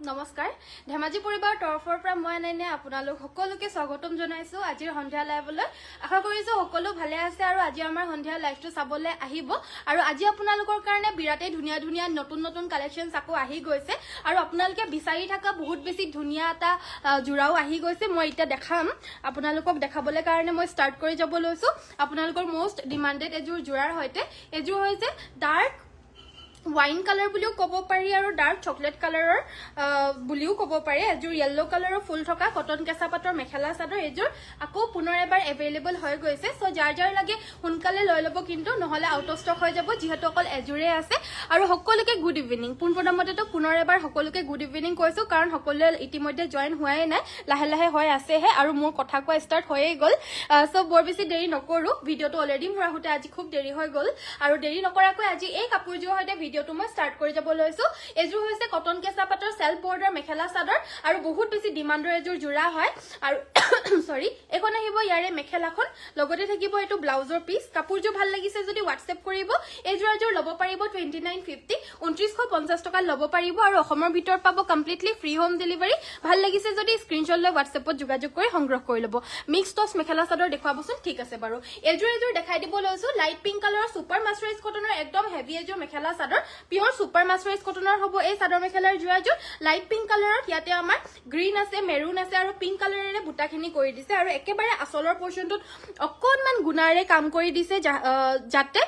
নমস্কাৰ ধেমাজি পৰিবাৰ তৰফৰ পৰা মই আনাইনে আপোনালোক সকলোকে স্বাগতম জনাইছো আজিৰ সন্ধিয়া লাইভলৈ আশা কৰিছো সকলো ভালে আছে আৰু আজি আমাৰ সন্ধিয়া লাইভটো চাবলৈ আহিব আৰু আজি আপোনালোকৰ কাৰণে বিৰাটেই ধুনিয়া ধুনিয়া নতুন নতুন কালেকশনছ আকৌ আহি গৈছে আৰু আপোনালোকে বিচাৰি থকা বহুত বেছি ধুনিয়া এটা জুৰাও আহি গৈছে মই এটা দেখাম আপোনালোকক দেখাবলৈ কাৰণে মই স্টাৰ্ট কৰি যাব লৈছো আপোনালোকৰ মোস্ট ডিমান্ডেড এজুৰ জুৰাৰ হৈতে এজুৰ হৈছে ডাৰ্ক वाइन कलर बुलिও কব পাৰি আৰু ডাৰ্ক চকলেট কালাৰৰ বুলিও কব পাৰি এজুৰ ইয়েলো কালাৰৰ ফুল থকা কটন কেঁচা পাটৰ মেখেলা চাদৰ এজুৰ আকৌ পুনৰ এবাৰ এভেইলেবল হৈ গৈছে সো যাৰ যাৰ লাগে সোনকালে লৈ লব কিন্তু নহলে আউট অফ ষ্টক হৈ যাব যেহেতু অকল এজুৰে আছে আৰু সকলোকে গুড ইভিনিং পুনপদমতেতো পুনৰ এবাৰ সকলোকে গুড ইভিনিং কৈছো কাৰণ সকলোৱে ইতিমধ্যে জয়েন হোৱাই নাই লাহে লাহে হৈ আছেহে আৰু মোৰ কথা কোৱা ষ্টাৰ্ট হৈয়ে গল সো বৰ বেছি দেৰি নকৰো ভিডিওটো অলৰেডি মোৰ আহোতে আজি খুব দেৰি হৈ গল আৰু দেৰি নকৰাকৈ আজি এই কাপোৰযোৰ হৈতে ভিডিওটো মই স্টাৰ্ট কৰি যাব লৈছো এজুৰ হৈছে কটন কেঁচা পাটৰ সেলফ বৰ্ডাৰ মেখেলা চাদৰ আৰু বহুত বেছি ডিমান্ডৰ এজুৰ জোৰা হয় আৰু সৰি এখন আহিব ইয়াৰে মেখেলাখন লগতে থাকিব এটো ব্লাউজৰ পিস কাপোৰযোৰ ভাল লাগিছে যদি WhatsApp কৰিব এজুৰ লব পাৰিব 2950 2950 টকা লব পাৰিব আৰু অসমৰ ভিতৰ পাব কমপ্লিটলি ফ্ৰী হোম ডেলিভাৰী ভাল লাগিছে যদি স্ক্ৰিনশ্বট লৈ WhatsAppত যোগাযোগ কৰি সংগ্ৰহ কৰি লব মিক্স টস মেখেলা চাদৰ দেখুৱাবচোন ঠিক আছে বাৰু এজুৰ দেখাই দিব লৈছো লাইট পিংক কালাৰৰ সুপাৰ মাস্টাৰাইজ কটনৰ একদম heavy Azure mekhela chador pure super মাস্টাৰাইজ কটনৰ হ'ব এই চাদৰ মেখেলাৰ জুৰাজুৰ লাইট পিংক কালাৰৰ ইয়াতে আমাৰ গ্ৰীন আছে মেৰুন আছে আৰু পিংক কালাৰেৰে বুটাখিনি কৰি দিছে আৰু একেবাৰে আসলৰ পোৰশনটোত অকনমান গুণাৰে কাম কৰি দিছে যাতে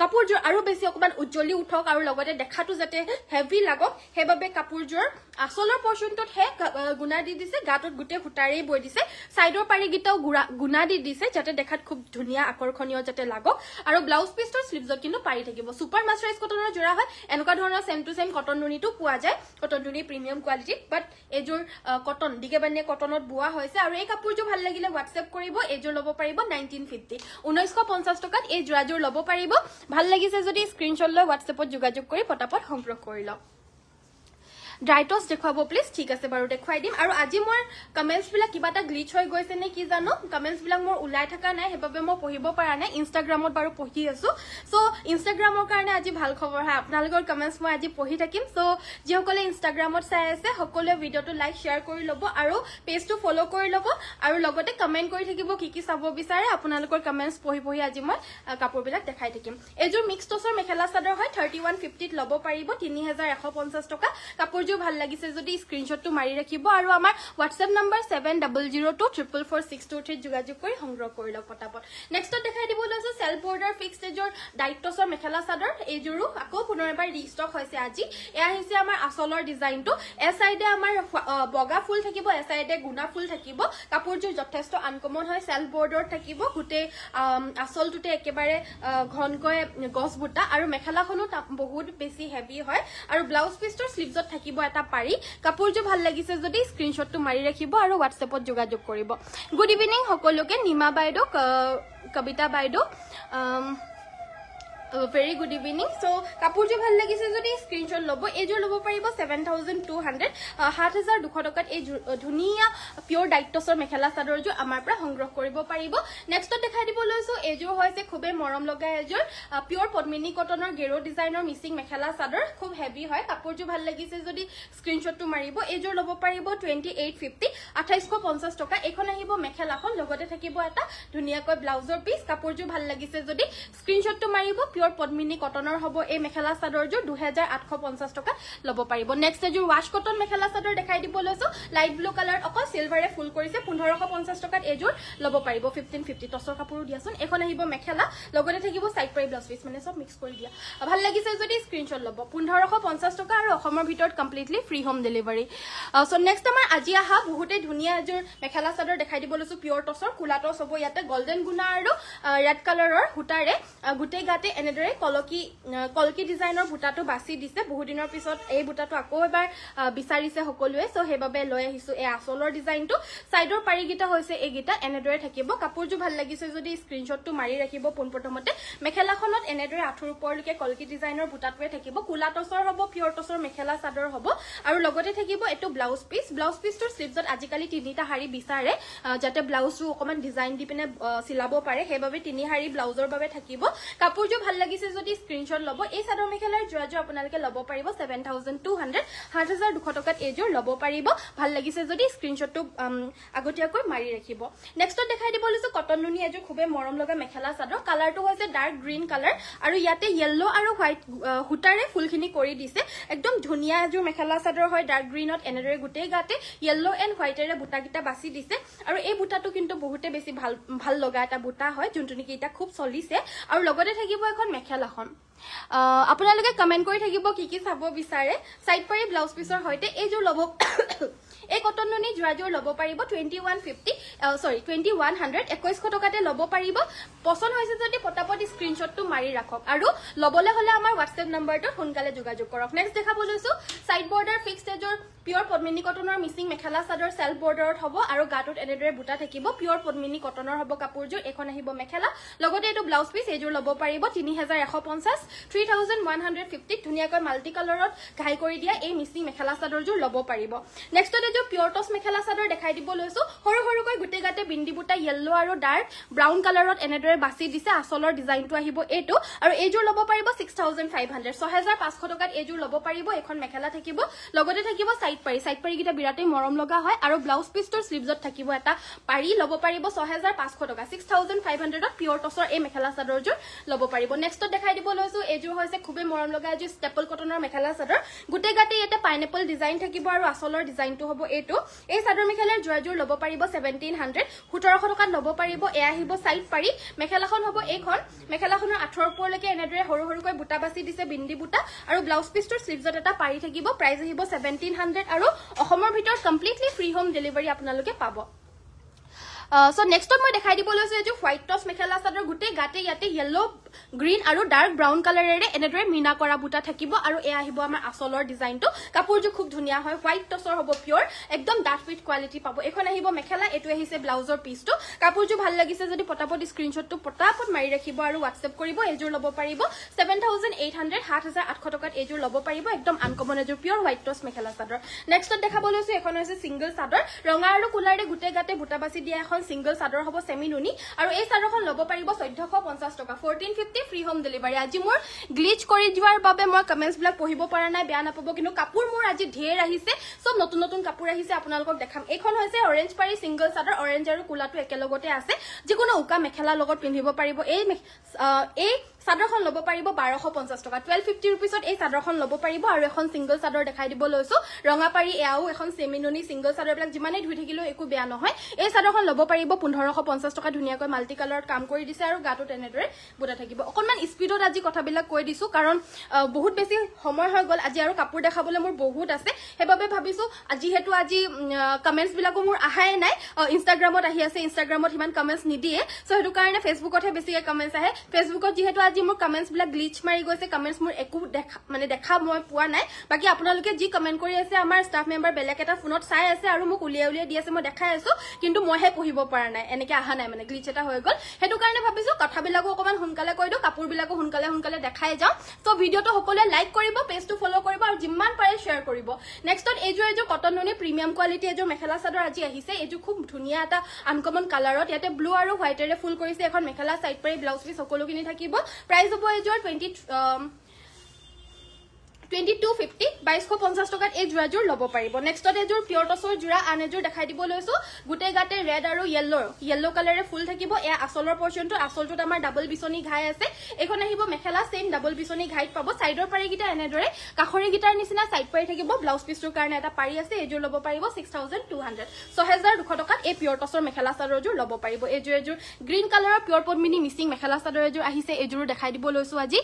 কাপোৰজোৰ আৰু বেছি অকমান উজ্জ্বলি উঠক আৰু লগতে দেখাটো যাতে হেভি লাগক হেবাবে কাপোৰজোৰ আসলৰ পোৰশনটোত হে গুণা দি দিছে গাটোত গুটে হুটাৰে বৈ দিছে সাইডৰ পাৰি গিটাও গুণা দি দিছে যাতে দেখাত খুব ধুনিয়া আকৰ্ষণীয় যাতে লাগক আৰু ব্লাউজ পিছৰ স্লিভছত কিন্তু পাৰি থাকিব সুপাৰ মাস্টাৰাইজ কটনৰ জোৰা হয় এনেকুৱা ধৰণৰ সেম টু সেম কটন নুনিটো পোৱা যায় কটন নুনি প্ৰিমিয়াম কোৱালিটি বাট এজুৰ কটন দিগেবানে কটনত বুৱা হৈছে আৰু এই কাপোৰটো ভাল লাগিলে WhatsApp কৰিব এজুৰ লব পাৰিব 1950 1950 টকাত এই জোৰাজুৰ লব পাৰিব ভাল লাগিছে যদি স্ক্ৰিনশ্বট লৈ WhatsAppত যোগাযোগ কৰি পটাপট সংগ্ৰহ কৰি লওক ড্ৰাইটস দেখুৱাব প্লিজ ঠিক আছে বাৰু দেখুৱাই দিম আৰু আজি মোৰ কমেন্টছ বিলাক কিবাটা গ্লিচ হৈ গৈছে নে কি জানো কমেন্টছ বিলাক মোৰ উলাই থকা নাই হেবাবে মই পঢ়িব পৰা নাই ইনষ্টাগ্ৰামত বাৰু পঢ়ি আছো সো ইনষ্টাগ্ৰামৰ কাৰণে আজি ভাল খবৰ হয় আপোনালোকৰ কমেন্টছ মই আজি পঢ়ি থাকিম সো যিসকলে ইনষ্টাগ্ৰামত চাই আছে সকলোৱে ভিডিওটো লাইক শেয়াৰ কৰি ল'ব আৰু পেজটো ফলো কৰি ল'ব আৰু লগতে কমেন্ট কৰি থাকিব কি চাব বিচাৰে আপোনালোকৰ কমেন্টছ পঢ়ি আজি মই কাপোৰবিলাক দেখাই থাকিম এজুৰ মিক্স টছৰ মেখেলা চাদৰ হয় 3150 ত ল'ব পাৰিব 3150 টকা কাপোৰ ভাল লাগিছে যদি স্ক্ৰিনশ্বটটো মাৰি ৰাখিব আৰু আমাৰ WhatsApp নম্বৰ 7002444623 যোগাযোগ কৰি সংগ্ৰহ কৰি লওক পটাপট নেক্সটত দেখাই দিব লৈছো self border fixed এজৰ ডাইটছৰ mekhela chador এইজোৰো আকৌ পুনৰ এবাৰ ৰিষ্টক হৈছে আজি এয়া হৈছে আমাৰ আসলৰ ডিজাইনটো এ সাইডে আমাৰ বগা ফুল থাকিব এ সাইডে গুণা ফুল থাকিব কাপোৰযোৰ যথেষ্ট আনকমন হয় সেলফ বৰ্ডাৰ থাকিব গুটে আসলটোতে একেবাৰে ঘনকৈ গছ বুটা আৰু মেখেলাখনো বহুত বেছি হেভি হয় আৰু ব্লাউজ পিছৰ স্লিভছত থাকিব এটা পাৰি কাপোৰযোৰ ভাল লাগিছে যদি স্ক্ৰিনশ্বটটো মাৰি ৰাখিব আৰু WhatsAppত যোগাযোগ কৰিব গুড ইভিনিং সকলোকে নিমা বাইদেউ কবিতা বাইদেউ very good evening so কাপোৰযোৰ ভাল লাগিছে যদি স্ক্ৰিনশ্বট লব এজোৰ লব পাৰিব 7200 7200 টকাত এই ধুনিয়া পিওৰ ডাইটছৰ মেখেলা চাদৰযোৰ আমাৰ পৰা সংগ্ৰহ কৰিব পাৰিব নেক্সটত দেখাই দিব লৈছো এজোৰ হৈছে খুবে মৰম লগা এজোৰ পিওৰ পদ্মিনী কটনৰ গেৰো ডিজাইনৰ মিচিং মেখেলা চাদৰ খুব হেভি হয় কাপোৰযোৰ ভাল লাগিছে যদি স্ক্ৰিনশ্বটটো মাৰিব এজোৰ লব পাৰিব 2850 2850 টকা এখন আহিব মেখেলাখন লগতে থাকিব এটা ধুনিয়াকৈ ব্লাউজৰ পিস কাপোৰযোৰ ভাল লাগিছে যদি স্ক্ৰিনশ্বটটো মাৰিব পদ্মিনী কটনৰ হ'ব এই মেখেলা চাদৰযোৰ 2850 টকা লব পাৰিব নেক্সট এজোৰ ওয়াশ কটন মেখেলা চাদৰ দেখাই দিব লৈছো লাইট ব্লু কালাৰ অকল সিলভাৰে ফুল কৰিছে 1550 টকাত এজোৰ লব পাৰিব 1550 টছৰ কাপোৰ দিয়াচোন এখন আহিব মেখেলা লগতে থাকিব সাইড পাৰি ব্লাউজ পিস মানে সব মিক্স কৰি দিয়া ভাল লাগিছে যদি স্ক্ৰিনশ্বট লব 1550 টকা আৰু অসমৰ ভিতৰত completely free home delivery so next আমাৰ আজি আহা বহুতে ধুনিয়া এজোৰ মেখেলা চাদৰ দেখাই দিব লৈছো পিওৰ টছৰ কুলা টছ হ'ব ইয়াতে গোল্ডেন গুণা আৰু ৰেড কালাৰৰ হুটাৰে গুটে গাতে এনেদৰে কলকি ডিজাইনৰ বুটাটো বাছি দিছে বহুত দিনৰ পিছত এই বুটাটো আকৌ এবাৰ বিচাৰিছে সকলোৱে সো হেবাবে লৈ আহিছো এই আসলৰ ডিজাইনটো সাইডৰ পাৰি গিটা হৈছে এই গিটা এনেদৰে থাকিব কাপোৰযোৰ ভাল লাগিছে যদি স্ক্ৰিনশ্বটটো মাৰি ৰাখিব পোনপ্ৰথমতে মেখেলাখনত এনেদৰে আঠুৰ ওপৰলৈকে কলকি ডিজাইনৰ বুটাটোৱে থাকিব কুলা টছৰ হ'ব পিওৰ টছৰ মেখেলা চাদৰ হ'ব আৰু লগতে থাকিব এটো ব্লাউজ পিছৰ স্লিভছত আজিকালি তিনিটা হাৰি বিচাৰে যাতে ব্লাউজটো অকমান ডিজাইন দি পিনে চিলাব পাৰে হেবাবে তিনি হাৰি ব্লাউজৰ বাবে থাকিব কাপোৰযোৰ ভাল লাগিছে যদি স্ক্ৰিনশ্বট ল'ব এই চাদৰ মেখেলাৰ যোৰাযোৰ আপোনালোকে ল'ব পাৰিব 7200 7200 টকাত এইযোৰ ল'ব পাৰিব ভাল লাগিছে যদি স্ক্ৰিনশ্বটটো আগতীয়াকৈ মাৰি ৰাখিব নেক্সটত দেখাই দিব লৈছো কটন নুনি এযোৰ খুবে মৰম লগা মেখেলা চাদৰ কালাৰটো হৈছে ডাৰ্ক গ্ৰীণ কালাৰ আৰু ইয়াতে ইয়েলো আৰু হোৱাইট হুটাৰে ফুলখিনি কৰি দিছে একদম ধুনিয়া এযোৰ মেখেলা চাদৰ হয় ডাৰ্ক গ্ৰীণত এনেদৰে গুটেই গাতে ইয়েলো এণ্ড হোৱাইটেৰে বুটাকিটা বাছি দিছে আৰু এই বুটাটো কিন্তু বহুতে বেছি ভাল লগা এটা বুটা হয় যোনটো নেকি এটা খুব চলিছে আৰু লগতে থাকিব এখন মেখেলাখন আপোনালোকে কমেন্ট কৰি থাকিব কি চাব বিচাৰে সাইড পাৰি ব্লাউজ পিছৰ হৈতে এইযোৰ ল'ব এই কটন নুনি যোৰাযোৰ ল'ব পাৰিব 2150 সৰি 2100 2100 টকাতে ল'ব পাৰিব পছন্দ হৈছে যদি পটাপট স্ক্ৰিনশ্বটটো মাৰি ৰাখক আৰু ল'বলে হলে আমাৰ WhatsApp নম্বৰটো সোনকালে যোগাযোগ কৰক নেক্সট দেখাব লৈছো সাইড বৰ্ডাৰ ফিক্সড এযোৰ পিওৰ পদ্মিনী কটনৰ মিসিং মেখেলা চাদৰ সেলফ বৰ্ডাৰত হ'ব আৰু গাটোত এনেদৰে বুটা থাকিব পিওৰ পদ্মিনী কটনৰ হ'ব কাপোৰযোৰ এখন আহিব মেখেলা লগতে এটো ব্লাউজ পিস এইযোৰ ল'ব পাৰিব 3150 3150 ধুনিয়াকৈ মাল্টি কালাৰত ঘাই কৰি দিয়া এই মিসিং মেখেলা চাদৰযোৰ ল'ব পাৰিব নেক্সটত এযোৰ পিওৰ টস মেখেলা চাদৰ দেখাই দিব লৈছো সৰু সৰুকৈ গুটে গাতে বিন্দি বুটা ইয়েলো আৰু ডাৰ্ক ব্ৰাউন কালাৰত এনেদৰে বাছি দিছে আসলৰ ডিজাইনটো আহিব এটো আৰু এইযোৰ ল'ব পাৰিব 6500 6500 টকাত এইযোৰ ল'ব পাৰিব এখন মেখেলা থাকিব লগতে থাকিব সাইড পাৰি গিটা বিৰাটেই মৰম লগা হয় আৰু ব্লাউজ পিছৰ স্লিভছত থাকিব এটা পাৰি ল'ব পাৰিব 6500 টকা 6500 ত পিওৰ টসৰ এই মেখেলা চাদৰযোৰ ল'ব পাৰিব নেক্সটত দেখাই দিব লৈছো এইযোৰ হৈছে খুবে মৰম লগা এযোৰ ষ্টেপল কটনৰ মেখেলা চাদৰ গুটে গাতে এটা পাইনাপল ডিজাইন থাকিব আৰু আসলৰ ডিজাইনটো হ'ব এটো এই চাদৰ মেখেলাৰ যোৰাযোৰ ল'ব পাৰিব 1700 1700 টকাত ল'ব পাৰিব এ আহিব সাইড পাৰি মেখেলাখন হ'ব এইখন মেখেলাখনৰ 18 ওপৰলৈকে এনেদৰে সৰু সৰুকৈ বুটা বাছি দিছে বিন্দি বুটা আৰু ব্লাউজ পিছৰ স্লিভছত এটা পাৰি থাকিব প্ৰাইস আহিব 1700 আৰু অসমৰ ভিতৰত কমপ্লিটলি ফ্ৰী হোম ডেলিভাৰী আপোনালোকে পাব সো নেক্সট মই দেখাই দিব লৈছো যে হোৱাইট টস মেখেলা চাদৰ গুটে গাতে ইয়াতে ইয়েলো গ্ৰীণ আৰু ডাৰ্ক ব্ৰাউন কালাৰেৰে এনেদৰে মিনা কৰা বুটা থাকিব আৰু এ আহিব আমাৰ আসলৰ ডিজাইনটো কাপোৰযোৰ খুব ধুনিয়া হয় হোৱাইট টসৰ হ'ব পিওৰ একদম ডাট ফিট কোৱালিটি পাব এখন আহিব মেখেলা এটো আহিছে ব্লাউজৰ পিছটো কাপোৰযোৰ ভাল লাগিছে যদি পটাপট স্ক্ৰিনশ্বটটো পটাপট মাৰি ৰাখিব আৰু WhatsApp কৰিব এইযোৰ ল'ব পাৰিব 7800 7800 টকাত এইযোৰ ল'ব পাৰিব একদম আনকমন এযোৰ pure white toss mekhela chador নেক্সটত দেখাব লৈছো এখন হৈছে সিঙ্গল চাদৰ ৰঙা আৰু কুলাৰে গুটে গাতে বুটা বাছি দিয়া এখন সিঙ্গল চাদৰ হ'ব সেমি নুনি আৰু এই চাদৰখন ল'ব পাৰিব 1450 টকা 1450 ফ্ৰী হোম ডেলিভাৰী আজি মোৰ গ্লিচ কৰি যোৱাৰ বাবে মই কমেন্টছ বিলাক পঢ়িব পৰা নাই বেয়া নাপাব কিন্তু কাপোৰ মোৰ আজি ঢেৰ আহিছে সব নতুন নতুন কাপোৰ আহিছে আপোনালোকক দেখাম এইখন হৈছে অৰেঞ্জ পাৰি সিঙ্গল চাদৰ অৰেঞ্জ আৰু কুলাটো একেলগতে আছে যিকোনো উকা মেখেলা লগত পিন্ধিব পাৰিব এই চাদৰখন ল'ব পাৰিব 1250 টকা 1250 रुपीसত এই চাদৰখন ল'ব পাৰিব আৰু এখন সিঙ্গল চাদৰ দেখাই দিব লৈছো ৰঙা পাৰি এয়াও এখন সেমিনুনি সিঙ্গল চাদৰবিলাক যিমানে ধুই থাকিলেও একো বেয়া নহয় এই চাদৰখন ল'ব পাৰিব 1550 টকা ধুনিয়াকৈ মাল্টি কালাৰত কাম কৰি দিছে আৰু গাটো তেনেদৰে বুটা থাকিব অকনমান স্পিডত আজি কথাবিলাক কৈ দিছো কাৰণ বহুত বেছি সময় হৈ গল আজি আৰু কাপোৰ দেখাবলৈ মোৰ বহুত আছে হেবাবে ভাবিছো আজি হেতু আজি কমেন্টছ বিলাকো মোৰ আহাই নাই ইনষ্টাগ্ৰামত আহি আছে ইনষ্টাগ্ৰামত হিমান কমেন্টছ নিদিয়ে সো হেতু কাৰণে ফেসবুকতহে বেছিকৈ কমেন্টছ আহে ফেসবুকত যিহেতু আজি মোৰ কমেন্টছ বিলাক গ্লিচ মাৰি গৈছে কমেন্টছ মোৰ একো দেখা মই পোৱা নাই বাকি আপোনালোকে যি কমেন্ট কৰি আছে আমাৰ ষ্টাফ মেম্বাৰ বেলেগ এটা ফোনত চাই আছে আৰু মোক উলিয়াই দি আছে মই দেখাই আছো কিন্তু মইহে পঢ়িব পৰা নাই এনেকে আহা নাই মানে গ্লিচ এটা হৈ গল হেতু কাৰণে ভাবিছো কথাবিলাকো অকমান সোনকালে কৈ দিও কাপোৰ বিলাকো সোনকালে দেখাই যাও সো ভিডিওটো সকলোৱে লাইক কৰিব পেজটো ফলো কৰিব আৰু যিমান পাৰে শেয়াৰ কৰিব নেক্সটত এইযোৰ কটন নুনি প্ৰিমিয়াম কোৱালিটি এযোৰ মেখেলা চাদৰ আজি আহিছে এইযোৰ খুব ধুনিয়া এটা আনকমন কালাৰত ইয়াতে ব্লু আৰু হোৱাইটেৰে ফুল কৰিছে এখন মেখেলা সাইড পাৰি ব্লাউজ পিস সকলোখিনি থাকিব প্ৰাইস হ'ব এইযোৰ 2250 2250 টকাত এই যোৰাযোৰ ল'ব পাৰিব নেক্সটত এযোৰ পিওৰ টসৰ যোৰা আন এযোৰ দেখাই দিব লৈছো গুটে গাতে ৰেড আৰু ইয়েলো কালাৰে ফুল থাকিব এ আসলৰ পৰ্চনটো আসলটোত আমাৰ ডাবল বিছনি ঘাই আছে এখন আহিব মেখেলা সেম ডাবল বিছনি ঘাইত পাব সাইডৰ পাৰি গিটা এনেদৰে কাখৰি গিটাৰ নিচিনা সাইড পাৰি থাকিব ব্লাউজ পিছৰ কাৰণে এটা পাৰি আছে এযোৰ ল'ব পাৰিব 6200 6200 টকাত এই পিওৰ টসৰ মেখেলা চাদৰযোৰ ল'ব পাৰিব এযোৰ গ্ৰীণ কালাৰৰ পিওৰ পদ্মিনী মিসিং মেখেলা চাদৰ এযোৰ আহিছে এযোৰ দেখাই দিব লৈছো আজি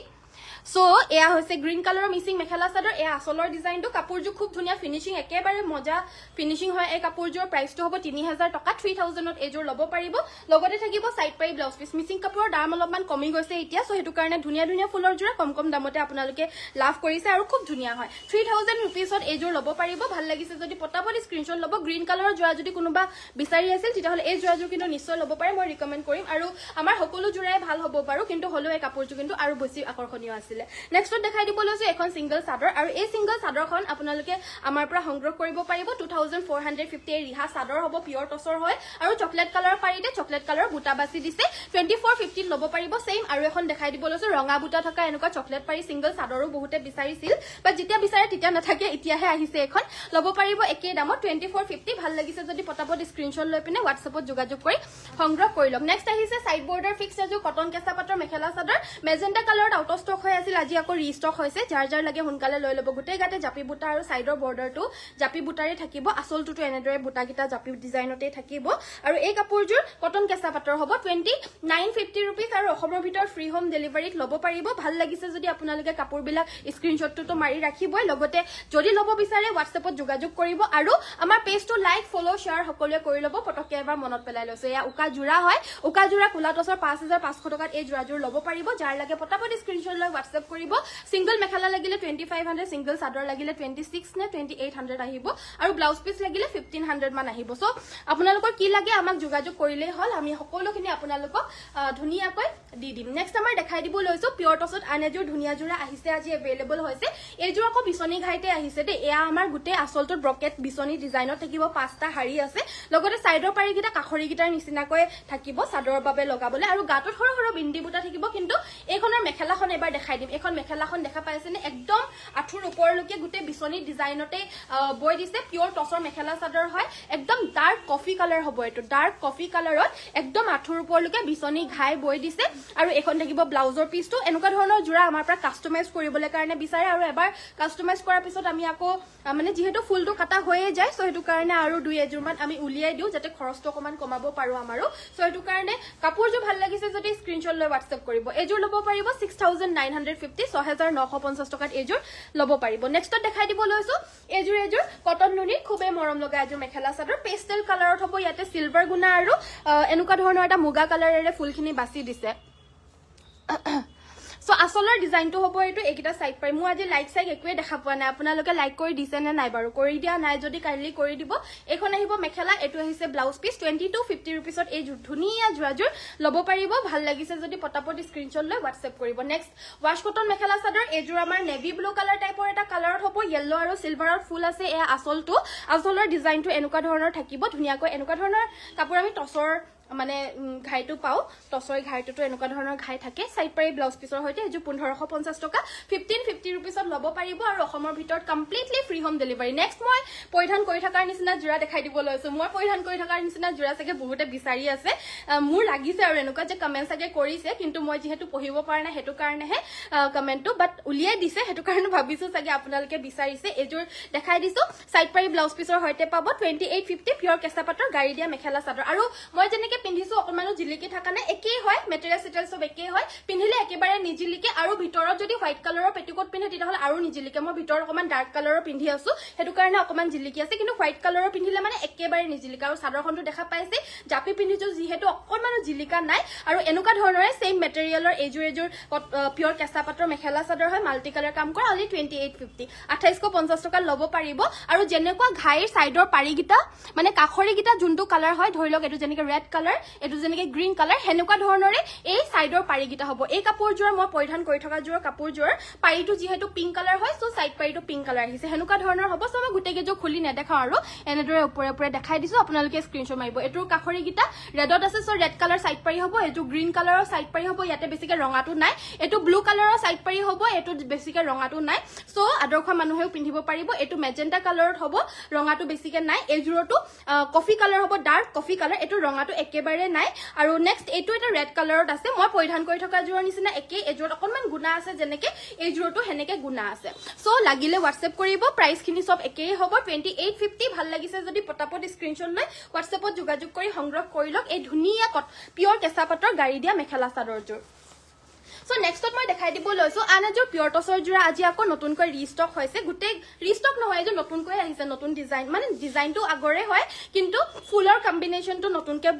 সো এয়া হৈছে গ্ৰীণ কালাৰৰ মিসিং মেখেলা চাদৰ এয়া আসলৰ ডিজাইনটো কাপোৰযোৰ খুব ধুনিয়া ফিনিশিং একেবাৰে মজা ফিনিশিং হয় এই কাপোৰযোৰ প্ৰাইসটো হ'ব 3000 টকা 3000ত এযোৰ ল'ব পাৰিব লগতে থাকিব সাইড পাৰি ব্লাউজ পিস মিসিং কাপোৰৰ দাম অলপমান কমি গৈছে এতিয়া সো হেতু কাৰণে ধুনিয়া ফুলৰ যোৰা কম দামতে আপোনালোকে লাভ কৰিছে আৰু খুব ধুনিয়া হয় 3000 रुपीसত এযোৰ ল'ব পাৰিব ভাল লাগিছে যদি পটাপট স্ক্ৰিনশ্বট ল'ব গ্ৰীণ কালাৰৰ যোৰা যদি কোনোবা বিচাৰি আছিল তেতিয়াহলে এই যোৰাযোৰ কিন্তু নিশ্চয় ল'ব পাৰে মই ৰিকমেন্ড কৰিম আৰু আমাৰ সকলো যোৰাই ভাল হ'ব বাৰু কিন্তু হলো এই কাপোৰযোৰ কিন্তু আৰু বেছি আকৰ্ষণীয় আছিল দিলে নেক্সটত দেখাই দিব লৈছো এখন সিঙ্গল চাদৰ আৰু এই সিঙ্গল চাদৰখন আপোনালোকে আমাৰ পৰা সংগ্ৰহ কৰিব পাৰিব 2450 ৰিহা চাদৰ হ'ব পিয়ৰ টছৰ হয় আৰু চকলেট কালাৰ পাৰিতে চকলেট কালাৰ বুটা বাছি দিছে 2450 ল'ব পাৰিব সেম আৰু এখন দেখাই দিব লৈছো ৰঙা বুটা থকা এনেকুৱা চকলেট পাৰি সিঙ্গল চাদৰো বহুতে বিচাৰিছিল বা যেতিয়া বিচাৰে তেতিয়া নাথাকে এতিয়াহে আহিছে এখন ল'ব পাৰিব একে দামত 2450 ভাল লাগিছে যদি পটাপট স্ক্ৰিনশ্বট লৈ পিনে WhatsAppত যোগাযোগ কৰি সংগ্ৰহ কৰি লওক নেক্সট আহিছে সাইড বৰ্ডাৰ ফিক্স এজো কটন কেঁচা পাটৰ মেখেলা চাদৰ মেজেন্টা কালাৰত আউট অফ ষ্টক হৈ আছিল আজি আকৌ ৰিষ্টক হৈছে যাৰ যাৰ লাগে সোনকালে লৈ ল'ব গোটেই গাতে জাপি বুটা আৰু সাইডৰ বৰ্ডাৰটো জাপি বুটাৰে থাকিব আসলটো এনেদৰে বুটা গিটা জাপি ডিজাইনতে থাকিব আৰু এই কাপোৰযোৰ কটন কেঁচা পাটৰ হ'ব 2950 रुपीस আৰু অসমৰ ভিতৰত ফ্ৰী হোম ডেলিভাৰীত ল'ব পাৰিব ভাল লাগিছে যদি আপোনালোকে কাপোৰবিলাক স্ক্ৰিনশ্বটটো মাৰি ৰাখিবই লগতে যদি ল'ব বিচাৰে WhatsAppত যোগাযোগ কৰিব আৰু আমাৰ পেজটো লাইক ফলো শেয়াৰ সকলোৱে কৰি ল'ব পটককে এবাৰ মনত পেলাই লৈছো এয়া উকা জোৰা হয় উকা জোৰা কোলা টছৰ 5500 টকাত এই জোৰাজোৰ ল'ব পাৰিব যাৰ লাগে পটাপট স্ক্ৰিনশ্বট লৈ WhatsApp কৰিব সিঙ্গল মেখেলা লাগিলে 2500 সিঙ্গল চাদৰ লাগিলে 26 নে 2800 আহিব আৰু ব্লাউজ পিস লাগিলে 1500 মান আহিব সো আপোনালোকৰ কি লাগে আমাক যোগাযোগ কৰিলেই হল আমি সকলোখিনি আপোনালোকক ধুনিয়াকৈ দি দিম নেক্সট আমাৰ দেখাই দিব লৈছো পিয়ৰ টছত আনেজোৰ ধুনিয়া জোৰা আহিছে আজি अवेलेबल হৈছে এইজোৰ আকৌ বিছনি ঘাইতে আহিছে দে এয়া আমাৰ গুটে আসলটো ব্ৰকেট বিছনি ডিজাইনত থাকিব পাঁচটা হাৰি আছে লগতে সাইডৰ পাৰি গিটা কাখৰি গিটাৰ নিচিনাকৈ থাকিব সাদৰৰ বাবে লগাবলে আৰু গাটত সৰু সৰু বিন্দি বুটা থাকিব কিন্তু এইখনৰ মেখেলাখন এবাৰ দেখাই দিম এখন মেখেলাখন দেখা পাইছে নে একদম আঠুৰ ওপৰলৈকে গুটে বিছনি ডিজাইনতে বৈ দিছে পিয়ৰ টছৰ মেখেলা চাদৰ হয় একদম ডাৰ্ক কফি কালাৰ হ'ব এটো ডাৰ্ক কফি কালাৰত একদম আঠুৰ ওপৰলৈকে বিছনি ঘাই বৈ দিছে আৰু এখন থাকিব ব্লাউজৰ পিসটো এনেকুৱা ধৰণৰ জোৰা আমাৰ পৰা কাস্টমাইজ কৰিবলৈ কাৰণে বিচাৰে আৰু এবাৰ কাস্টমাইজ কৰাৰ পিছত আমি আকৌ মানে যেহেতু ফুলটো কাটা হৈয়ে যায় সো হেতু কাৰণে আৰু দুই এজোৰ মান আমি উলিয়াই দিও যাতে খৰচটো অকমান কমাব পাৰো আমাৰো সো হেতু কাৰণে কাপোৰজোৰ ভাল লাগিছে যদি স্ক্ৰিনশ্বট লৈ WhatsApp কৰিব এজোৰ ল'ব পাৰিব 6950 6950 টকাত এজোৰ ল'ব পাৰিব নেক্সটত দেখাই দিব লৈছো এজোৰ কটন নুনি খুবে মৰম লগা এজোৰ মেখেলা চাদৰ পেস্টেল কালাৰত হ'ব ইয়াতে সিলভাৰ গুণা আৰু এনেকুৱা ধৰণৰ এটা মুগা কালাৰেৰে ফুলখিনি বাছি দিছে সো আসলৰ ডিজাইনটো হ'ব এটো একিটা সাইড পাই মু আজি লাইক সাইক একোৱে দেখা পোৱা নাই আপোনালোকে লাইক কৰি দিছে নে নাই বাৰু কৰি দিয়া নাই যদি কাইলি কৰি দিব এখন আহিব মেখেলা এটো আহিছে ব্লাউজ পিস 2250 रुपीसত এই ধুনিয়া জোৰাজোৰ ল'ব পাৰিব ভাল লাগিছে যদি পটাপট স্ক্ৰিনশ্বট লৈ WhatsApp কৰিব next wash cotton mekhela chador এজোৰ আমাৰ নেভি ব্লু কালাৰ টাইপৰ এটা কালাৰত হ'ব ইয়েলো আৰু সিলভাৰৰ ফুল আছে এ আসলৰ ডিজাইনটো এনেকুৱা ধৰণৰ থাকিব ধুনিয়াকৈ এনেকুৱা ধৰণৰ কাপোৰ আমি টছৰ মানে ঘাইটো পাও টছৰ ঘাইটো এনেকুৱা ধৰণৰ ঘাই থাকে সাইড পাৰি ব্লাউজ পিসৰ হৈতে এজু 1550 টকা 1550 रुपीसত ল'ব পাৰিব আৰু অসমৰ ভিতৰত completely free home delivery next মই পৰিধান কৰি থকাৰ নিচিনা জোৰা দেখাই দিব লৈছো মই পৰিধান কৰি থকাৰ নিচিনা জোৰা সাকে বহুতে বিচাৰি আছে মোৰ লাগিছে আৰু এনেকুৱা যে কমেন্ট সাকে কৰিছে কিন্তু মই যেহেতু পঢ়িব পৰা নাই হেতু কাৰণে হে কমেন্টটো বাট উলিয়াই দিছে হেতু কাৰণে ভাবিছো সাকে আপোনালোকে বিচাৰিছে এজোৰ দেখাই দিছো সাইড পাৰি ব্লাউজ পিসৰ হৈতে পাব 2850 পিয়ৰ কেঁচা পাটৰ গাড়ী দিয়া মেখেলা চাদৰ আৰু মই যেনেকে পিন্ধিছো অকমানো জিলিকি থাকা নাই একেই হয় মেটেৰিয়েল সেটেল সব একেই হয় পিন্ধিলে একেবাৰে নিজিলিকে আৰু ভিতৰত যদি হোৱাইট কালাৰৰ পেটিকোট পিন্ধে তেতিয়াহলে আৰু নিজিলিকে মই ভিতৰত অকমান ডাৰ্ক কালাৰৰ পিন্ধি আছো হেতু কাৰণে অকমান জিলিকি আছে কিন্তু হোৱাইট কালাৰৰ পিন্ধিলে মানে একেবাৰে নিজিলিকা আৰু চাদৰখনটো দেখা পাইছে জাপি পিন্ধিছো যিহেতু অকমানো জিলিকা নাই আৰু এনেকুৱা ধৰণৰে সেম মেটেৰিয়েলৰ এজোৰ পিয়ৰ কেঁচা পাটৰ মেখেলা চাদৰ হয় মাল্টি কালাৰ কাম কৰা অনলি 2850 2850 টকা ল'ব পাৰিব আৰু যেনেকুৱা ঘাইৰ সাইডৰ পাৰি গিটা মানে কাখৰি গিটা যোনটো কালাৰ হয় ধৰি লওক এটো যেনেকে ৰেড কালাৰ এটো যেনেকে গ্ৰীন কালাৰ হেনেকুৱা ধৰণৰে এই সাইডৰ পাৰি গিটা হ'ব এই কাপোৰজোৰ মই পৰিধান কৰি থকা জোৰ কাপোৰজোৰ পাৰিটো যেহেতু পিংক কালাৰ হয় সো সাইড পাৰিটো পিংক কালাৰ আহিছে হেনেকুৱা ধৰণৰ হ'ব সব গুটেকে জো খুলি নেদেখাও আৰু এনেদৰে ওপৰে ওপৰে দেখাই দিছো আপোনালোকে স্ক্ৰিনশ্বট মাৰিব এটোৰ কাখৰি গিটা ৰেডত আছে সো ৰেড কালাৰ সাইড পাৰি হ'ব এটো গ্ৰীন কালাৰৰ সাইড পাৰি হ'ব ইয়াতে বেছিকে ৰঙাটো নাই এটো ব্লু কালাৰৰ সাইড পাৰি হ'ব এটো বেছিকে ৰঙাটো নাই সো আদৰ্শ মানুহেও পিন্ধিব পাৰিব এটো মেজেন্টা কালাৰত হ'ব ৰঙাটো বেছিকে নাই এজোৰটো কফি কালাৰ হ'ব ডাৰ্ক কফি কালাৰ এটো ৰঙাটো একেবাৰে নাই আৰু নেক্সট এটো এটা ৰেড কালাৰত আছে মই পৰিধান কৰি থকা জোৰৰ নিচিনা একে এজোৰ অকনমান গুণা আছে যেনেকে এই জোৰটো হেনেকে গুণা আছে সো লাগিলে WhatsApp কৰিব প্ৰাইস খিনি সব একেই হ'ব 2850 ভাল লাগিছে যদি পটাপট স্ক্ৰিনশ্বট লৈ WhatsAppত যোগাযোগ কৰি সংগ্ৰহ কৰি লওক এই ধুনিয়া পিয়ৰ কেঁচা পাটৰ গাড়ী দিয়া মেখেলা চাদৰজোৰ সো নেক্সটত মই দেখাই দিব লৈছো আনজোৰ পিয়ৰ টছৰ জোৰা আজি আকৌ নতুনকৈ ৰিষ্টক হৈছে গুটে ৰিষ্টক নহয় যে নতুনকৈ আহিছে নতুন ডিজাইন মানে ডিজাইনটো আগৰে হয় কিন্তু ফুলৰ কম্বিনেশনটো নতুনকৈ